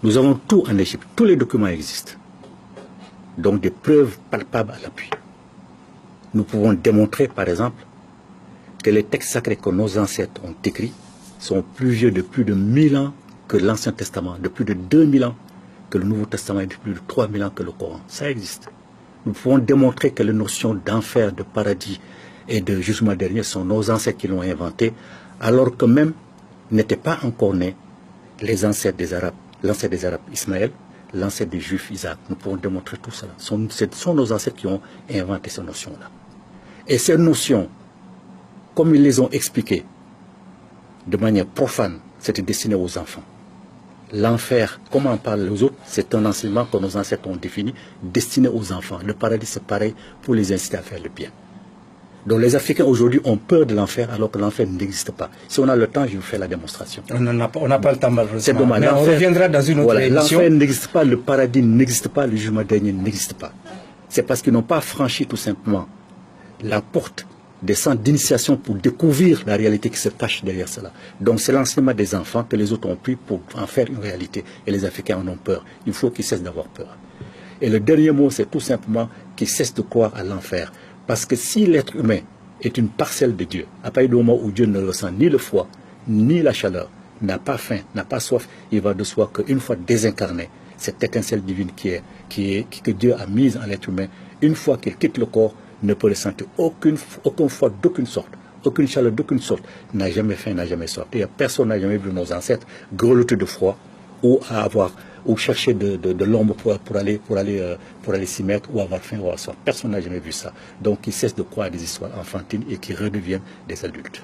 Nous avons tout en Égypte, tous les documents existent. Donc des preuves palpables à l'appui. Nous pouvons démontrer, par exemple, que les textes sacrés que nos ancêtres ont écrits sont plus vieux de plus de 1000 ans que l'Ancien Testament, de plus de 2000 ans que le Nouveau Testament et de plus de 3000 ans que le Coran. Ça existe. Nous pouvons démontrer que les notions d'enfer, de paradis et de jugement dernier sont nos ancêtres qui l'ont inventé, alors que même n'étaient pas encore nés les ancêtres des Arabes, l'ancêtre des Arabes Ismaël, l'ancêtre des Juifs Isaac. Nous pouvons démontrer tout cela. Ce sont nos ancêtres qui ont inventé ces notions-là. Et ces notions, comme ils les ont expliquées de manière profane, c'était destiné aux enfants. L'enfer, comme en parlent les autres, c'est un enseignement que nos ancêtres ont défini, destiné aux enfants. Le paradis, c'est pareil pour les inciter à faire le bien. Donc les Africains aujourd'hui ont peur de l'enfer alors que l'enfer n'existe pas. Si on a le temps, je vous fais la démonstration. On n'a pas le temps malheureusement. C'est dommage. Mais on reviendra dans une autre émission. L'enfer n'existe pas, le paradis n'existe pas, le jugement dernier n'existe pas. C'est parce qu'ils n'ont pas franchi tout simplement la porte des centres d'initiation pour découvrir la réalité qui se cache derrière cela. Donc c'est l'enseignement des enfants que les autres ont pris pour en faire une réalité. Et les Africains en ont peur. Il faut qu'ils cessent d'avoir peur. Et le dernier mot, c'est tout simplement qu'ils cessent de croire à l'enfer. Parce que si l'être humain est une parcelle de Dieu, à partir du moment où Dieu ne ressent ni le froid, ni la chaleur, n'a pas faim, n'a pas soif, il va de soi qu'une fois désincarné, cette étincelle divine que Dieu a mise en l'être humain, une fois qu'il quitte le corps, ne peut ressentir aucun froid d'aucune sorte, aucune chaleur d'aucune sorte, n'a jamais faim, n'a jamais soif. Et personne n'a jamais vu nos ancêtres grelotter de froid ou chercher de l'ombre pour aller s'y mettre ou avoir faim ou avoir soif. Personne n'a jamais vu ça. Donc ils cessent de croire à des histoires enfantines et qui redeviennent des adultes.